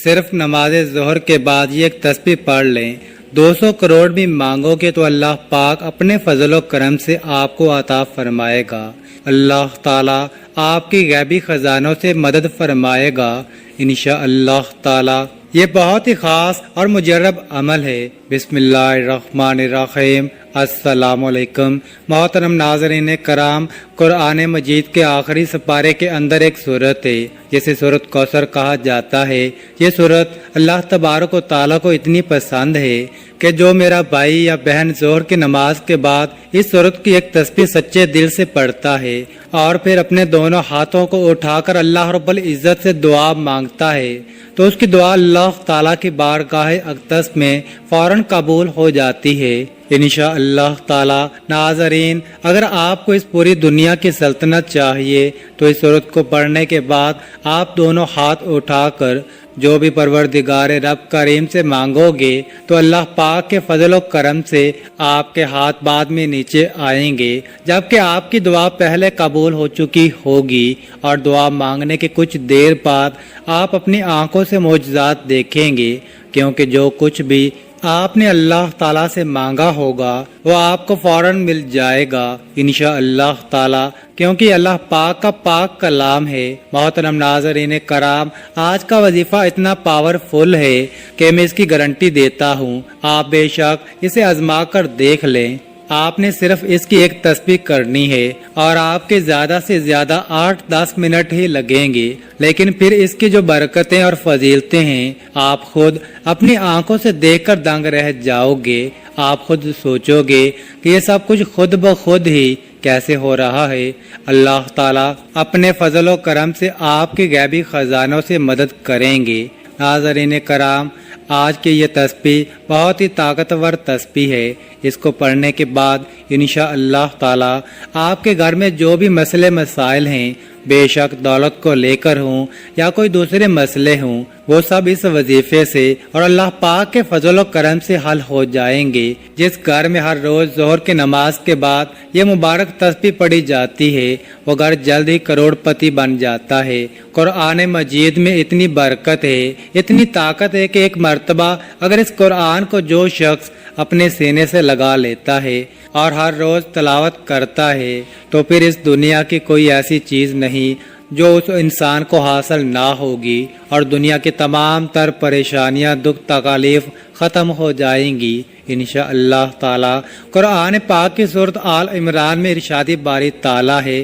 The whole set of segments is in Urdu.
صرف نماز ظہر کے بعد یہ ایک تسبیح پڑھ لیں، 200 کروڑ بھی مانگو گے تو اللہ پاک اپنے فضل و کرم سے آپ کو عطا فرمائے گا۔ اللہ تعالیٰ آپ کی غیبی خزانوں سے مدد فرمائے گا انشاءاللہ تعالیٰ۔ یہ بہت ہی خاص اور مجرب عمل ہے۔ بسم اللہ الرحمن الرحیم۔ السلام علیکم محترم ناظرین کرام، قرآن مجید کے آخری سپارے کے اندر ایک سورت ہے جسے سورت کوثر کہا جاتا ہے۔ یہ سورت اللہ تبارک و تعالیٰ کو اتنی پسند ہے کہ جو میرا بھائی یا بہن ظہر کی نماز کے بعد اس سورت کی ایک تسبیح سچے دل سے پڑھتا ہے اور پھر اپنے دونوں ہاتھوں کو اٹھا کر اللہ رب العزت سے دعا مانگتا ہے تو اس کی دعا اللہ تعالیٰ کی بارگاہ اقدس میں فوراً قبول ہو جاتی ہے انشاءاللہ تعالیٰ۔ ناظرین، اگر آپ کو اس پوری دنیا کی سلطنت چاہیے تو اس سورت کو پڑھنے کے بعد آپ دونوں ہاتھ اٹھا کر جو بھی پروردگار رب کریم سے مانگو گے تو اللہ پاک کے فضل و کرم سے آپ کے ہاتھ بعد میں نیچے آئیں گے، جبکہ آپ کی دعا پہلے قبول ہو چکی ہوگی اور دعا مانگنے کے کچھ دیر بعد آپ اپنی آنکھوں سے معجزات دیکھیں گے، کیونکہ جو کچھ بھی آپ نے اللہ تعالیٰ سے مانگا ہوگا وہ آپ کو فوراً مل جائے گا انشاءاللہ تعالیٰ، کیونکہ اللہ پاک کا پاک کلام ہے۔ محترم ناظرین کرام، آج کا وظیفہ اتنا پاورفل ہے کہ میں اس کی گارنٹی دیتا ہوں، آپ بے شک اسے آزما کر دیکھ لیں۔ آپ نے صرف اس کی ایک تسبیح کرنی ہے اور آپ کے زیادہ سے زیادہ 8-10 منٹ ہی لگیں گے، لیکن پھر اس کی جو برکتیں اور فضیلتیں ہیں آپ خود اپنی آنکھوں سے دیکھ کر دنگ رہ جاؤ گے۔ آپ خود سوچو گے کہ یہ سب کچھ خود بخود ہی کیسے ہو رہا ہے۔ اللہ تعالیٰ اپنے فضل و کرم سے آپ کے غیبی خزانوں سے مدد کریں گے۔ ناظرین کرام، آج کی یہ تسبیح بہت ہی طاقتور تسبیح ہے۔ اس کو پڑھنے کے بعد انشاءاللہ تعالیٰ آپ کے گھر میں جو بھی مسئلے مسائل ہیں، بے شک دولت کو لے کر ہوں یا کوئی دوسرے مسئلے ہوں، وہ سب اس وظیفے سے اور اللہ پاک کے فضل و کرم سے حل ہو جائیں گے۔ جس گھر میں ہر روز ظہر کی نماز کے بعد یہ مبارک تسبیح پڑھی جاتی ہے وہ گھر جلد ہی کروڑ پتی بن جاتا ہے۔ قرآن مجید میں اتنی برکت ہے، اتنی طاقت ہے کہ ایک مرتبہ اگر اس قرآن کو جو شخص اپنے سینے سے لگا لیتا ہے اور ہر روز تلاوت کرتا ہے تو پھر اس دنیا کی کوئی ایسی چیز نہیں جو اس انسان کو حاصل نہ ہوگی، اور دنیا کی تمام تر پریشانیاں، دکھ تکالیف ختم ہو جائیں گی انشاءاللہ تعالی۔ قرآن پاک کی سورۃ آل عمران میں ارشاد باری تعالی ہے،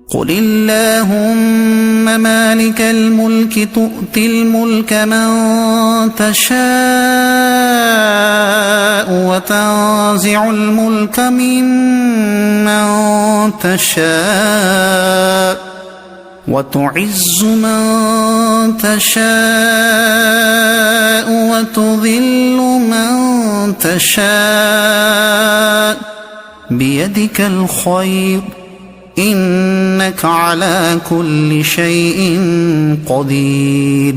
قل اللهم مالك الملك تؤتي الملك من تشاء وتنزع الملك ممن تشاء وتعز من تشاء وتذل من تشاء بيدك الخير انک علی کل شیء قدیر۔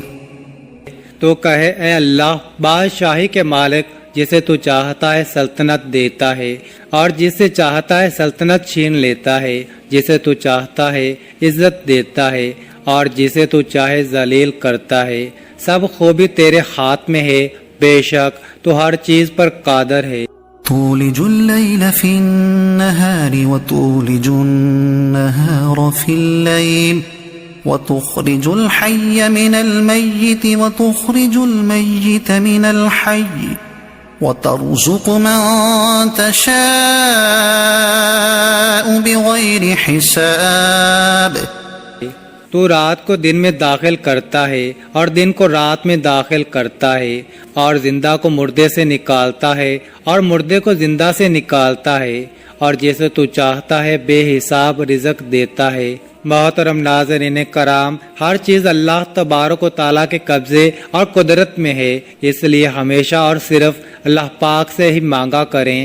تو کہے اے اللہ، بادشاہی کے مالک، جسے تو چاہتا ہے سلطنت دیتا ہے اور جسے چاہتا ہے سلطنت چھین لیتا ہے، جسے تو چاہتا ہے عزت دیتا ہے اور جسے تو چاہے ذلیل کرتا ہے، سب خوبی تیرے ہاتھ میں ہے، بے شک تو ہر چیز پر قادر ہے۔ تولج اللیل فی النہار وتولج النہار فی اللیل وتخرج الحی من المیت وتخرج المیت من الحی وترزق من تشاء بغیر حساب۔ تو رات کو دن میں داخل کرتا ہے اور دن کو رات میں داخل کرتا ہے، اور زندہ کو مردے سے نکالتا ہے اور مردے کو زندہ سے نکالتا ہے، اور جیسے تو چاہتا ہے بے حساب رزق دیتا ہے۔ محترم ناظرین کرام، ہر چیز اللہ تبارک و تعالیٰ کے قبضے اور قدرت میں ہے، اس لیے ہمیشہ اور صرف اللہ پاک سے ہی مانگا کریں۔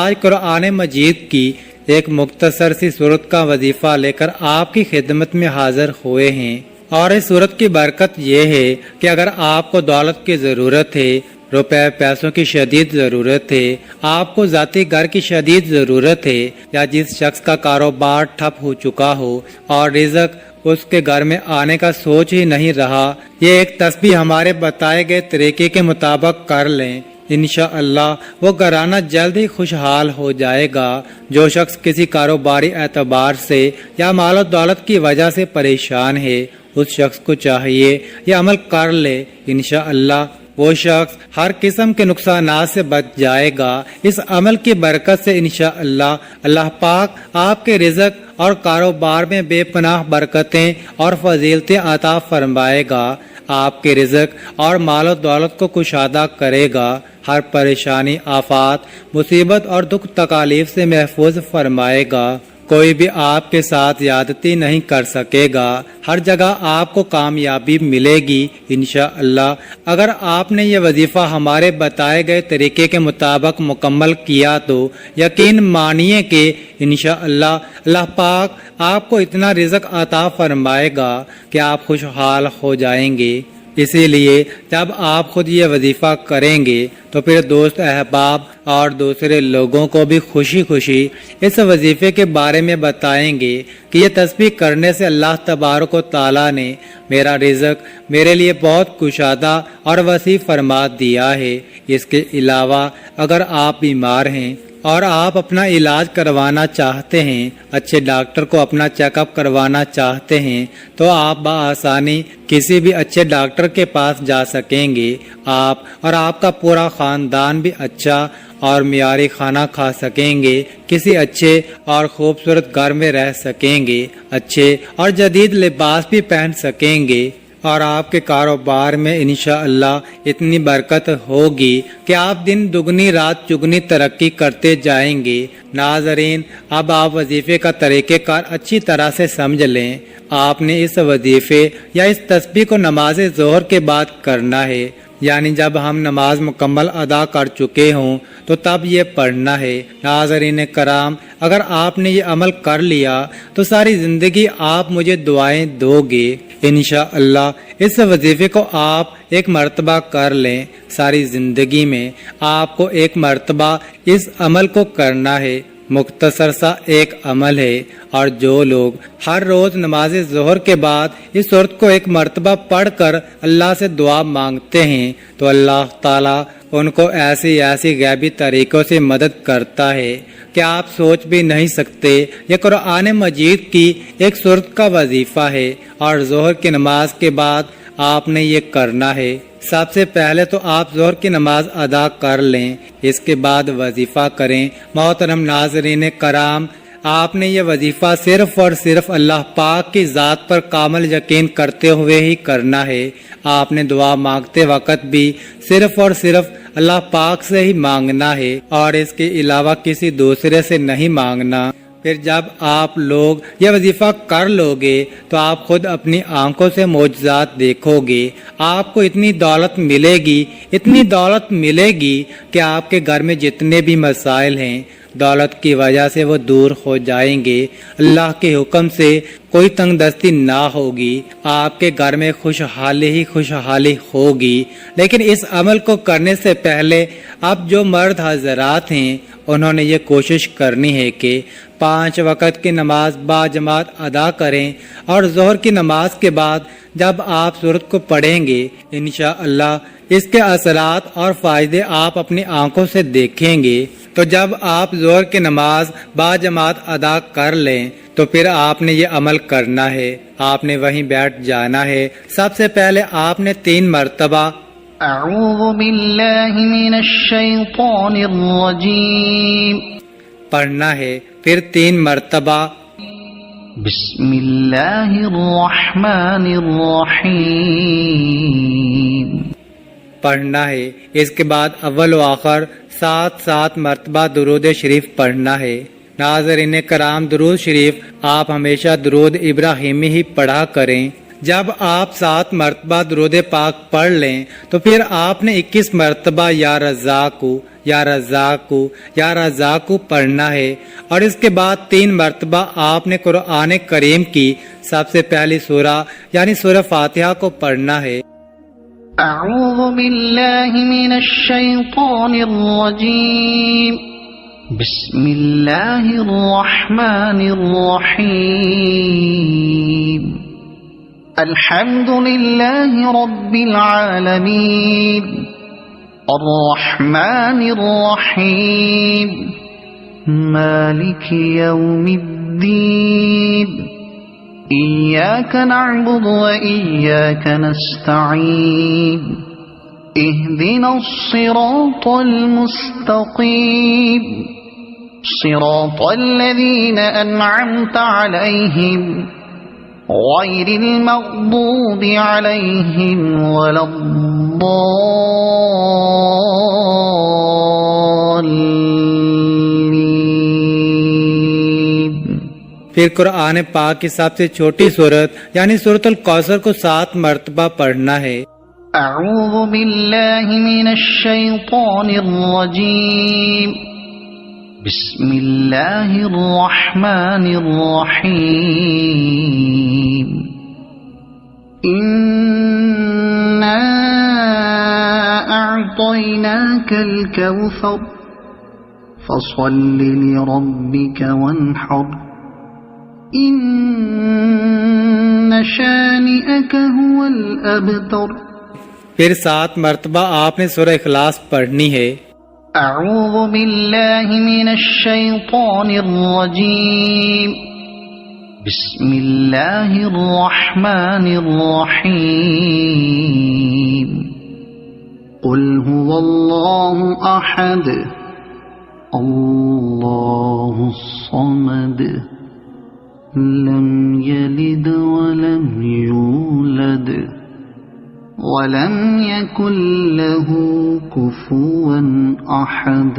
آج قرآن مجید کی ایک مختصر سی سورت کا وظیفہ لے کر آپ کی خدمت میں حاضر ہوئے ہیں، اور اس سورت کی برکت یہ ہے کہ اگر آپ کو دولت کی ضرورت ہے، روپے پیسوں کی شدید ضرورت ہے، آپ کو ذاتی گھر کی شدید ضرورت ہے، یا جس شخص کا کاروبار ٹھپ ہو چکا ہو اور رزق اس کے گھر میں آنے کا سوچ ہی نہیں رہا۔ یہ ایک تسبیح ہمارے بتائے گئے طریقے کے مطابق کر لیں، انشاءاللہ وہ گھرانہ جلد ہی خوشحال ہو جائے گا۔ جو شخص کسی کاروباری اعتبار سے یا مال و دولت کی وجہ سے پریشان ہے، اس شخص کو چاہیے یہ عمل کر لے، انشاءاللہ وہ شخص ہر قسم کے نقصانات سے بچ جائے گا۔ اس عمل کی برکت سے انشاءاللہ اللہ پاک آپ کے رزق اور کاروبار میں بے پناہ برکتیں اور فضیلتیں عطا فرمائے گا، آپ کے رزق اور مال و دولت کو کشادہ کرے گا، ہر پریشانی، آفات، مصیبت اور دکھ تکالیف سے محفوظ فرمائے گا۔ کوئی بھی آپ کے ساتھ زیادتی نہیں کر سکے گا، ہر جگہ آپ کو کامیابی ملے گی انشاءاللہ۔ اگر آپ نے یہ وظیفہ ہمارے بتائے گئے طریقے کے مطابق مکمل کیا تو یقین مانیے کہ انشاءاللہ اللہ پاک آپ کو اتنا رزق عطا فرمائے گا کہ آپ خوشحال ہو جائیں گے۔ اسی لیے جب آپ خود یہ وظیفہ کریں گے تو پھر دوست احباب اور دوسرے لوگوں کو بھی خوشی خوشی اس وظیفے کے بارے میں بتائیں گے کہ یہ تسبیح کرنے سے اللہ تبارک و تعالیٰ نے میرا رزق میرے لیے بہت کشادہ اور وسیع فرما دیا ہے۔ اس کے علاوہ اگر آپ بیمار ہیں اور آپ اپنا علاج کروانا چاہتے ہیں، اچھے ڈاکٹر کو اپنا چیک اپ کروانا چاہتے ہیں تو آپ بآسانی کسی بھی اچھے ڈاکٹر کے پاس جا سکیں گے۔ آپ اور آپ کا پورا خاندان بھی اچھا اور معیاری کھانا کھا سکیں گے، کسی اچھے اور خوبصورت گھر میں رہ سکیں گے، اچھے اور جدید لباس بھی پہن سکیں گے، اور آپ کے کاروبار میں انشاءاللہ اتنی برکت ہوگی کہ آپ دن دگنی رات چگنی ترقی کرتے جائیں گے۔ ناظرین، اب آپ وظیفے کا طریقہ کار اچھی طرح سے سمجھ لیں۔ آپ نے اس وظیفے یا اس تسبیح کو نماز ظہر کے بعد کرنا ہے، یعنی جب ہم نماز مکمل ادا کر چکے ہوں تو تب یہ پڑھنا ہے۔ ناظرین کرام، اگر آپ نے یہ عمل کر لیا تو ساری زندگی آپ مجھے دعائیں دو گے انشاءاللہ۔ اس وظیفے کو آپ ایک مرتبہ کر لیں، ساری زندگی میں آپ کو ایک مرتبہ اس عمل کو کرنا ہے۔ مختصر سا ایک عمل ہے، اور جو لوگ ہر روز نماز ظہر کے بعد اس صورت کو ایک مرتبہ پڑھ کر اللہ سے دعا مانگتے ہیں تو اللہ تعالیٰ ان کو ایسی غیبی طریقوں سے مدد کرتا ہے کہ آپ سوچ بھی نہیں سکتے۔ یہ قرآن مجید کی ایک صورت کا وظیفہ ہے، اور ظہر کی نماز کے بعد آپ نے یہ کرنا ہے۔ سب سے پہلے تو آپ ظہر کی نماز ادا کر لیں، اس کے بعد وظیفہ کریں۔ محترم ناظرین کرام، آپ نے یہ وظیفہ صرف اور صرف اللہ پاک کی ذات پر کامل یقین کرتے ہوئے ہی کرنا ہے۔ آپ نے دعا مانگتے وقت بھی صرف اور صرف اللہ پاک سے ہی مانگنا ہے، اور اس کے علاوہ کسی دوسرے سے نہیں مانگنا۔ پھر جب آپ لوگ یہ وظیفہ کر لو گے تو آپ خود اپنی آنکھوں سے معجزات دیکھو گے۔ آپ کو اتنی دولت ملے گی، اتنی دولت ملے گی کہ آپ کے گھر میں جتنے بھی مسائل ہیں دولت کی وجہ سے وہ دور ہو جائیں گے۔ اللہ کے حکم سے کوئی تنگ دستی نہ ہوگی، آپ کے گھر میں خوشحالی ہی خوشحالی ہوگی۔ لیکن اس عمل کو کرنے سے پہلے اب جو مرد حضرات ہیں انہوں نے یہ کوشش کرنی ہے کہ 5 وقت کی نماز با جماعت ادا کریں، اور ظہر کی نماز کے بعد جب آپ سورت کو پڑھیں گے انشاءاللہ اس کے اثرات اور فائدے آپ اپنی آنکھوں سے دیکھیں گے۔ تو جب آپ ظہر کی نماز با جماعت ادا کر لیں تو پھر آپ نے یہ عمل کرنا ہے، آپ نے وہیں بیٹھ جانا ہے۔ سب سے پہلے آپ نے 3 مرتبہ اعوذ باللہ من الشیطان الرجیم پڑھنا ہے، پھر 3 مرتبہ بسم اللہ الرحمن الرحیم پڑھنا ہے۔ اس کے بعد اول و آخر 7 مرتبہ درود شریف پڑھنا ہے۔ ناظرین کرام، درود شریف آپ ہمیشہ درود ابراہیمی ہی پڑھا کریں۔ جب آپ 7 مرتبہ درود پاک پڑھ لیں تو پھر آپ نے 21 مرتبہ یا رزاقو یا رزاقو یا رزاقو پڑھنا ہے، اور اس کے بعد 3 مرتبہ آپ نے قرآن کریم کی سب سے پہلی سورہ یعنی سورہ فاتحہ کو پڑھنا ہے۔ اعوذ باللہ من الشیطان الرجیم بسم اللہ الرحمن الرحیم الحمد لله رب العالمين الرحمن الرحيم مالك يوم الدين إياك نعبد وإياك نستعين اهدنا الصراط المستقيم صراط الذين أنعمت عليهم غير المغضوب عليهم ولا الضالين۔ پھر قرآن پاک کی سب سے چھوٹی سورت یعنی سورۃ الکوثر کو 7 مرتبہ پڑھنا ہے۔ اعوذ باللہ من الشیطان الرجیم بسم اللہ الرحمن الرحیم انا اعطیناک الکوثر فصل لربک وانحر ان شانئک هو الابتر۔ پھر 7 مرتبہ آپ نے سورہ اخلاص پڑھنی ہے۔ اعوذ باللہ من الشیطان الرجیم بسم اللہ الرحمن الرحیم قل هو اللہ احد اللہ الصمد لم یلد ولم یولد وَلَمْ يَكُنْ لَهُ كُفُوًا أَحَدٌ۔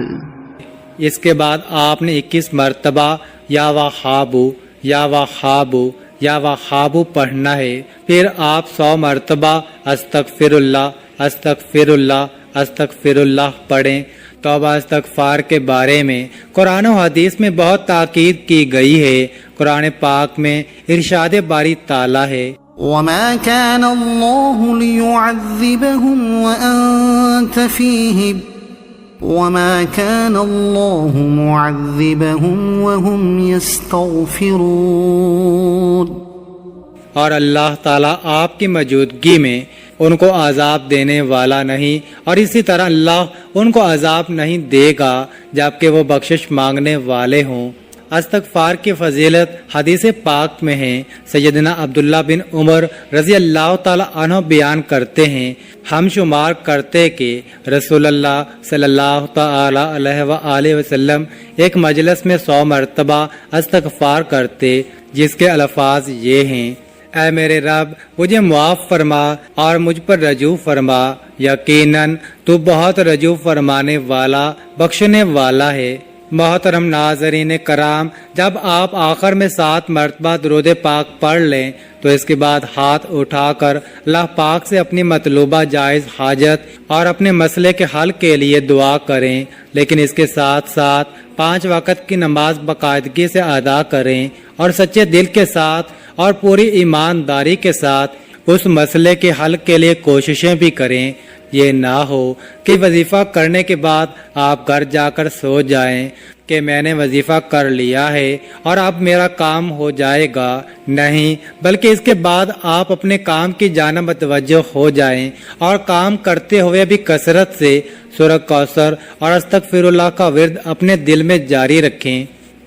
اس کے بعد آپ نے 21 مرتبہ یا وہابو یا وہابو یا وہابو پڑھنا ہے۔ پھر آپ 100 مرتبہ استغفر اللہ استغفر اللہ استغفر اللہ پڑھیں۔ توبہ استغفار کے بارے میں قرآن و حدیث میں بہت تاکید کی گئی ہے۔ قرآن پاک میں ارشاد باری تعالیٰ ہے وَمَا كَانَ اللَّهُ لِيُعَذِّبَهُمْ وَأَنْتَ فِيهِمْ وَمَا كَانَ اللَّهُ مُعَذِّبَهُمْ وَهُمْ يَسْتَغْفِرُونَ۔ اور اللہ تعالیٰ آپ کی موجودگی میں ان کو عذاب دینے والا نہیں، اور اسی طرح اللہ ان کو عذاب نہیں دے گا جبکہ وہ بخشش مانگنے والے ہوں۔ استغفار کی فضیلت حدیث پاک میں ہے۔ سیدنا عبداللہ بن عمر رضی اللہ تعالی عنہ بیان کرتے ہیں، ہم شمار کرتے کہ رسول اللہ صلی اللہ تعالی علیہ وآلہ وسلم ایک مجلس میں 100 مرتبہ استغفار کرتے، جس کے الفاظ یہ ہیں: اے میرے رب مجھے معاف فرما اور مجھ پر رجوع فرما، یقیناً تو بہت رجوع فرمانے والا بخشنے والا ہے۔ محترم ناظرین کرام، جب آپ آخر میں 7 مرتبہ درود پاک پڑھ لیں تو اس کے بعد ہاتھ اٹھا کر اللہ پاک سے اپنی مطلوبہ جائز حاجت اور اپنے مسئلے کے حل کے لیے دعا کریں، لیکن اس کے ساتھ ساتھ 5 وقت کی نماز باقاعدگی سے ادا کریں اور سچے دل کے ساتھ اور پوری ایمانداری کے ساتھ اس مسئلے کے حل کے لیے کوششیں بھی کریں۔ یہ نہ ہو کہ وظیفہ کرنے کے بعد آپ گھر جا کر سو جائیں کہ میں نے وظیفہ کر لیا ہے اور اب میرا کام ہو جائے گا۔ نہیں، بلکہ اس کے بعد آپ اپنے کام کی جانب متوجہ ہو جائیں اور کام کرتے ہوئے بھی کثرت سے سورۃ کوثر اور استغفر اللہ کا ورد اپنے دل میں جاری رکھیں۔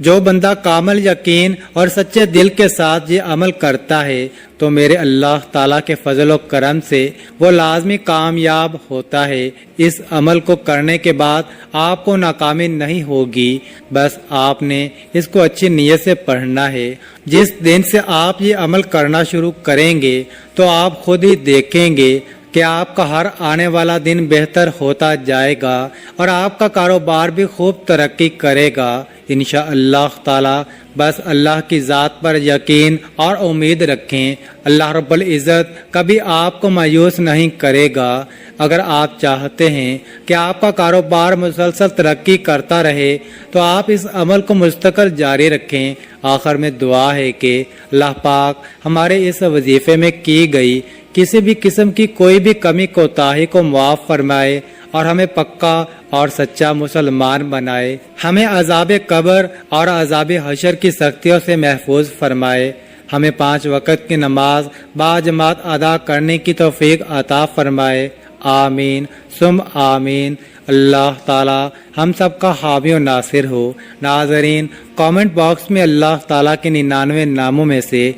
جو بندہ کامل یقین اور سچے دل کے ساتھ یہ عمل کرتا ہے تو میرے اللہ تعالیٰ کے فضل و کرم سے وہ لازمی کامیاب ہوتا ہے۔ اس عمل کو کرنے کے بعد آپ کو ناکامی نہیں ہوگی، بس آپ نے اس کو اچھی نیت سے پڑھنا ہے۔ جس دن سے آپ یہ عمل کرنا شروع کریں گے تو آپ خود ہی دیکھیں گے کہ آپ کا ہر آنے والا دن بہتر ہوتا جائے گا اور آپ کا کاروبار بھی خوب ترقی کرے گا انشاءاللہ تعالی۔ بس اللہ کی ذات پر یقین اور امید رکھیں، اللہ رب العزت کبھی آپ کو مایوس نہیں کرے گا۔ اگر آپ چاہتے ہیں کہ آپ کا کاروبار مسلسل ترقی کرتا رہے تو آپ اس عمل کو مستقل جاری رکھیں۔ آخر میں دعا ہے کہ اللہ پاک ہمارے اس وظیفے میں کی گئی کسی بھی قسم کی کوئی بھی کمی کوتاہی کو معاف فرمائے اور ہمیں پکا اور سچا مسلمان بنائے، ہمیں عذاب قبر اور عذاب حشر کی سختیوں سے محفوظ فرمائے، ہمیں 5 وقت کی نماز باجماعت ادا کرنے کی توفیق عطا فرمائے، آمین ثم آمین۔ اللہ تعالی ہم سب کا حامی و ناصر ہو۔ ناظرین، کامنٹ باکس میں اللہ تعالیٰ کے 99 ناموں میں سے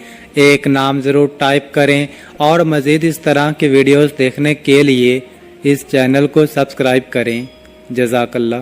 ایک نام ضرور ٹائپ کریں، اور مزید اس طرح کی ویڈیوز دیکھنے کے لیے اس چینل کو سبسکرائب کریں۔ جزاک اللہ۔